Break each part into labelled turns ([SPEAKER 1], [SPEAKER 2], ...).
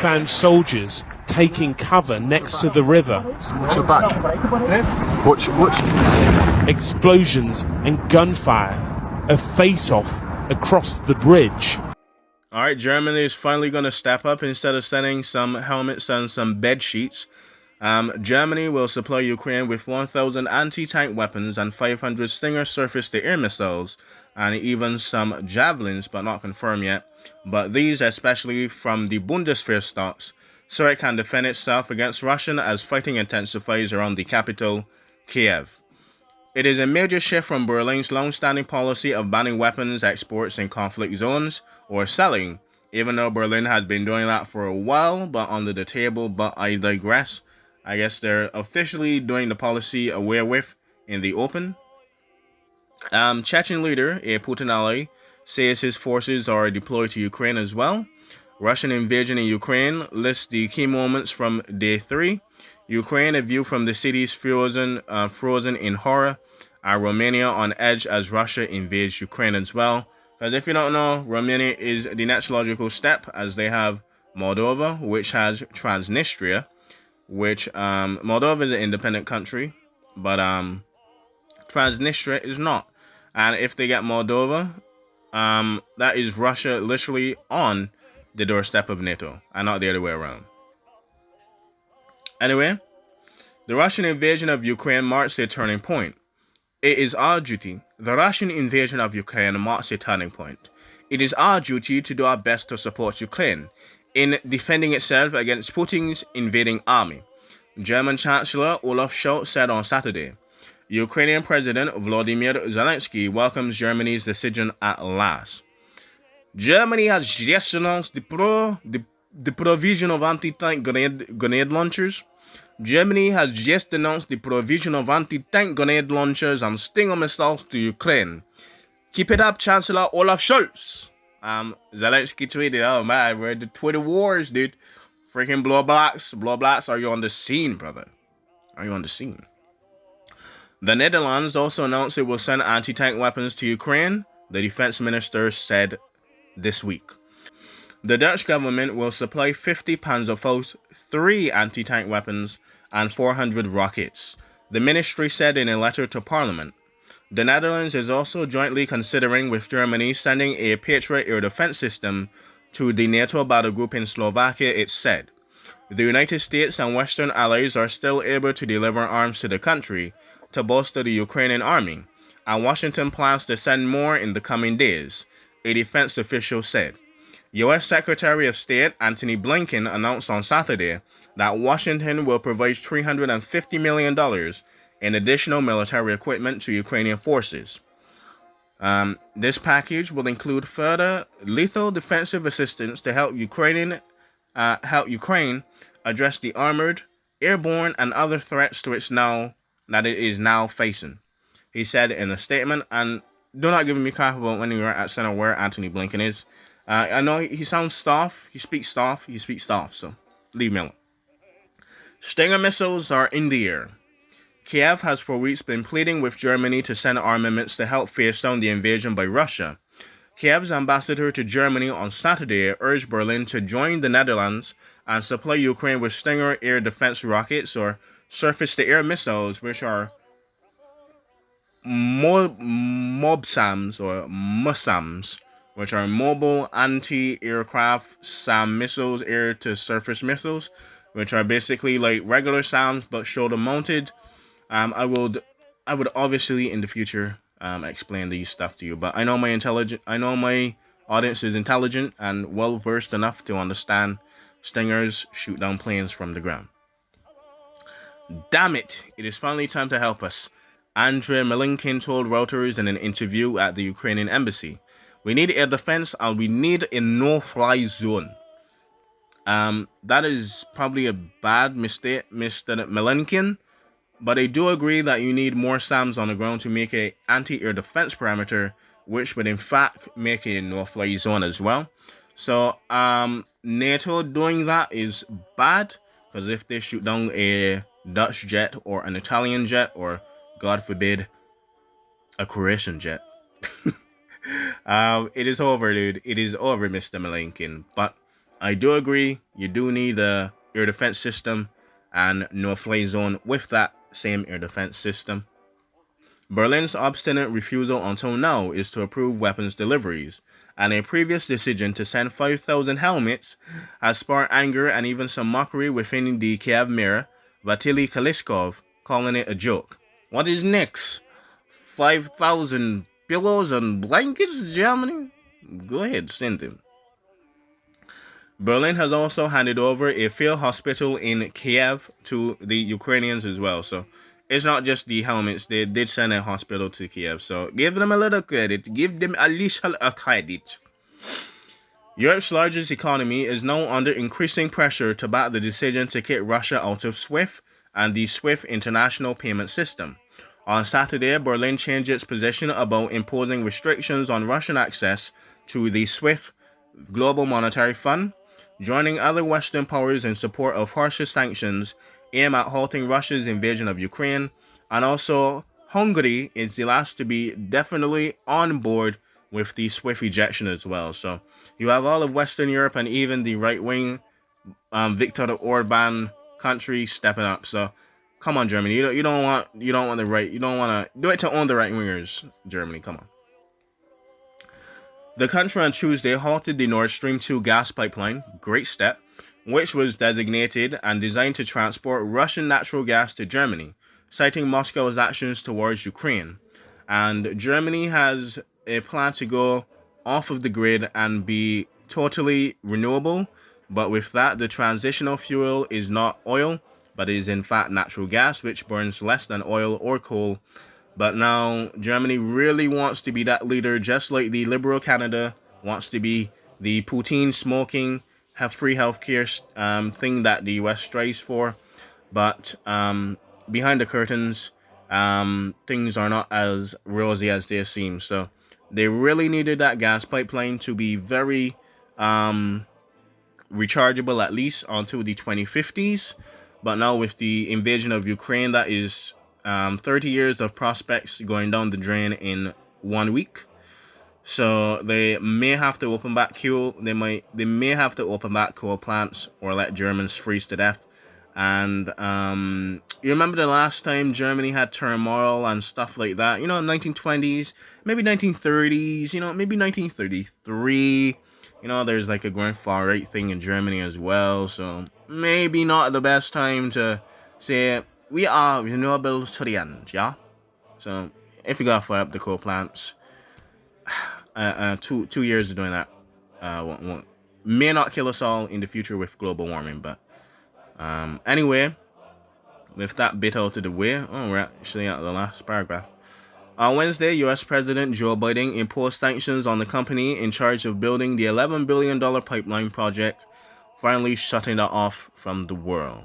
[SPEAKER 1] found soldiers taking cover next to the river.
[SPEAKER 2] Watch your back. Watch.
[SPEAKER 1] Explosions and gunfire, a face-off across the bridge.
[SPEAKER 3] Alright, Germany is finally going to step up. Instead of sending some helmets and some bed sheets, Germany will supply Ukraine with 1,000 anti-tank weapons and 500 Stinger surface-to-air missiles, and even some javelins, but not confirmed yet. But these, especially from the Bundeswehr stocks, so it can defend itself against Russia as fighting intensifies around the capital, Kiev. It is a major shift from Berlin's long-standing policy of banning weapons exports in conflict zones or selling, even though Berlin has been doing that for a while, but under the table. But I digress. I guess they're officially doing the policy aware with in the open. Chechen leader, a Putin ally, says his forces are deployed to Ukraine as well. Russian invasion in Ukraine lists the key moments from day 3. Ukraine, a view from the cities frozen in horror, and Romania on edge as Russia invades Ukraine as well. Because if you don't know, Romania is the next logical step, as they have Moldova, which has Transnistria, which Moldova is an independent country, but Transnistria is not. And if they get Moldova, that is Russia literally on the doorstep of NATO, and not the other way around. Anyway, the Russian invasion of Ukraine marks a turning point. It is our duty. The Russian invasion of Ukraine marks a turning point. It is our duty to do our best to support Ukraine in defending itself against Putin's invading army, German Chancellor Olaf Scholz said on Saturday. Ukrainian President Volodymyr Zelensky welcomes Germany's decision at last. Germany has just announced the provision of anti-tank grenade launchers. Germany has just announced the provision of anti-tank grenade launchers and Stinger missiles to Ukraine. Keep it up, Chancellor Olaf Scholz. Zelensky tweeted, oh man, we're the Twitter wars, dude. Freaking blowblocks, are you on the scene, brother? Are you on the scene? The Netherlands also announced it will send anti-tank weapons to Ukraine, the defense minister said this week. The Dutch government will supply 50 Panzerfaust 3 anti-tank weapons and 400 rockets, the ministry said in a letter to Parliament. The Netherlands is also jointly considering with Germany sending a Patriot air defense system to the NATO battle group in Slovakia, it said. The United States and Western allies are still able to deliver arms to the country to bolster the Ukrainian army, and Washington plans to send more in the coming days, a defense official said. U.S. Secretary of State Antony Blinken announced on Saturday that Washington will provide $350 million in additional military equipment to Ukrainian forces. This package will include further lethal defensive assistance to help Ukraine address the armored, airborne, and other threats to it is now facing, he said in a statement. And do not give me crap about when you're at center where Antony Blinken is. I know he sounds stuff. He speaks stuff. So leave me alone. Stinger missiles are in the air. Kiev has for weeks been pleading with Germany to send armaments to help face down the invasion by Russia. Kiev's ambassador to Germany on Saturday urged Berlin to join the Netherlands and supply Ukraine with Stinger air defense rockets or surface-to-air missiles, which are MOBSAMs or MUSAMs, which are mobile anti-aircraft SAM missiles, air-to-surface missiles, which are basically like regular SAMs but shoulder-mounted. I would obviously in the future explain these stuff to you, but I know my audience is intelligent and well versed enough to understand Stingers shoot down planes from the ground. Damn it! It is finally time to help us, Andrei Melinkin told Reuters in an interview at the Ukrainian embassy. We need air defense and we need a no-fly zone. That is probably a bad mistake, Mr. Melinkin. But I do agree that you need more SAMs on the ground to make an anti-air defense parameter, which would in fact make a no-fly zone as well. So NATO doing that is bad, because if they shoot down a Dutch jet or an Italian jet or, God forbid, a Croatian jet, it is over, dude. It is over, Mr. Melinkin. But I do agree, you do need a air defense system and no-fly zone with that same air defense system. Berlin's obstinate refusal until now is to approve weapons deliveries, and a previous decision to send 5,000 helmets has sparked anger and even some mockery within the Kiev mayor, Vasily Kaliskov, calling it a joke. What is next? 5,000 pillows and blankets, Germany? Go ahead, send them. Berlin has also handed over a field hospital in Kiev to the Ukrainians as well. So it's not just the helmets. They did send a hospital to Kiev. So give them a little credit. Give them a little credit. Europe's largest economy is now under increasing pressure to back the decision to kick Russia out of SWIFT and the SWIFT international payment system. On Saturday, Berlin changed its position about imposing restrictions on Russian access to the SWIFT Global Monetary Fund, joining other Western powers in support of harsher sanctions aimed at halting Russia's invasion of Ukraine, and also Hungary is the last to be definitely on board with the SWIFT ejection as well. So you have all of Western Europe and even the right-wing Viktor Orban country stepping up. So come on, Germany, you don't want the right, you don't want to do it to own the right-wingers. Germany, come on. The country on Tuesday halted the Nord Stream 2 gas pipeline, great step, which was designated and designed to transport Russian natural gas to Germany, citing Moscow's actions towards Ukraine. And Germany has a plan to go off of the grid and be totally renewable, but with that, the transitional fuel is not oil, but is in fact natural gas, which burns less than oil or coal. But now Germany really wants to be that leader, just like the liberal Canada wants to be the Putin smoking, have free healthcare thing that the US strives for. But behind the curtains, things are not as rosy as they seem. So they really needed that gas pipeline to be very rechargeable, at least until the 2050s. But now with the invasion of Ukraine, that is 30 years of prospects going down the drain in 1 week. So they may have to open back coal. They may have to open back coal plants or let Germans freeze to death. And you remember the last time Germany had turmoil and stuff like that? 1920s, maybe 1930s. Maybe 1933. There's like a grand far right thing in Germany as well. So maybe not the best time to say we are renewable to the end, yeah? So if you gotta fire up the coal plants, 2 years of doing that may not kill us all in the future with global warming. But anyway, with that bit out of the way, we're actually at the last paragraph. On Wednesday, U.S. President Joe Biden imposed sanctions on the company in charge of building the $11 billion pipeline project, finally shutting that off from the world.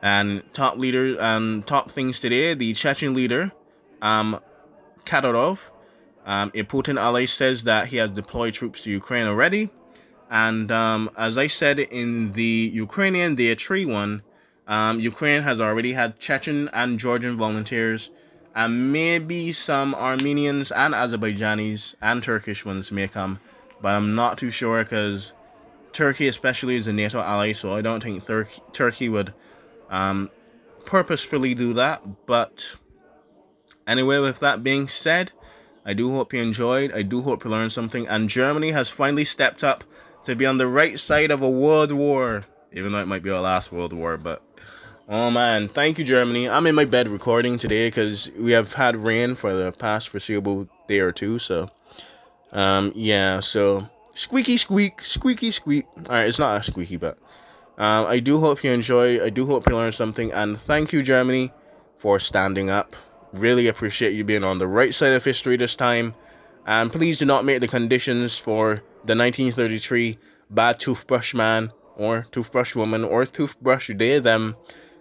[SPEAKER 3] And top leaders and top things today, the Chechen leader, Kadyrov, a Putin ally, says that he has deployed troops to Ukraine already. And as I said in the Ukrainian Day 3 one, Ukraine has already had Chechen and Georgian volunteers, and maybe some Armenians and Azerbaijanis and Turkish ones may come, but I'm not too sure because Turkey especially is a NATO ally, so I don't think Turkey would purposefully do that. But anyway, with that being said, I do hope you enjoyed. I do hope you learned something. And Germany has finally stepped up to be on the right side of a world war, even though it might be our last world war. But oh man, thank you, Germany. I'm in my bed recording today because we have had rain for the past foreseeable day or two. So yeah, so squeaky squeak, squeaky squeak. Alright, it's not a squeaky, but I do hope you enjoy. I do hope you learned something. And thank you, Germany, for standing up. Really appreciate you being on the right side of history this time. And please do not make the conditions for the 1933 bad toothbrush man or toothbrush woman or toothbrush they them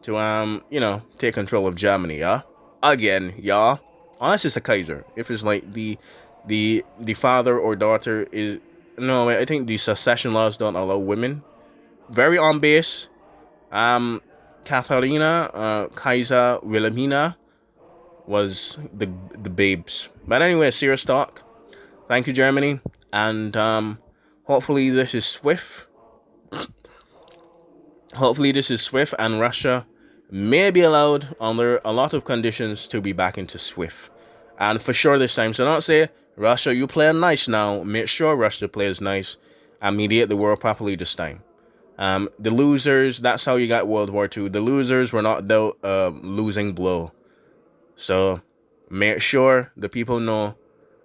[SPEAKER 3] to take control of Germany, yeah? Again, yeah? Unless it's a Kaiser. If it's like the father or daughter is... No, I think the succession laws don't allow women. Very on base. Katharina, Kaiser Wilhelmina was the babes. But anyway, serious talk. Thank you, Germany. And hopefully this is swift. Hopefully this is swift, and Russia may be allowed under a lot of conditions to be back into swift. And for sure this time. So don't say, Russia, you playing nice now. Make sure Russia plays nice and mediate the war properly this time. The losers, that's how you got World War II. The losers were not dealt losing blow. So make sure the people know,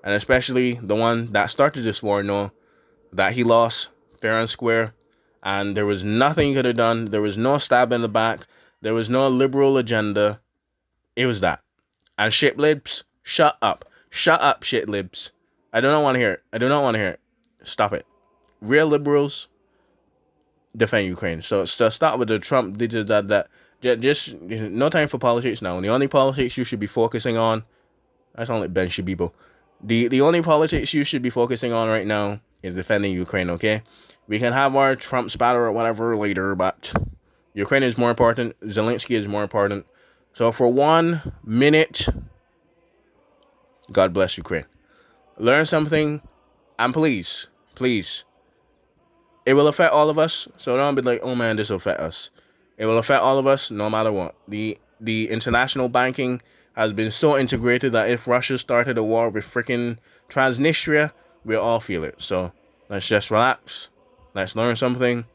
[SPEAKER 3] and especially the one that started this war, know that he lost fair and square, and there was nothing he could have done. There was no stab in the back. There was no liberal agenda. It was that. And shit libs, shut up. Shut up, shit libs. I do not want to hear it. I do not want to hear it. Stop it. Real liberals defend Ukraine. So stop with the Trump, that. Just no time for politics now. The only politics you should be focusing on, I sound like Ben Shabibo. The only politics you should be focusing on right now is defending Ukraine, okay? We can have our Trump spatter or whatever later, but Ukraine is more important. Zelensky is more important. So for 1 minute, God bless Ukraine. Learn something, and please, it will affect all of us. So don't be like, oh man, this will affect us. It will affect all of us no matter what. The international banking has been so integrated that if Russia started a war with freaking Transnistria, we'll all feel it. So let's just relax. Let's learn something.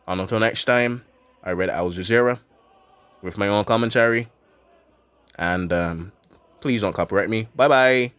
[SPEAKER 3] And until next time, I read Al Jazeera with my own commentary. And please don't copyright me. Bye-bye.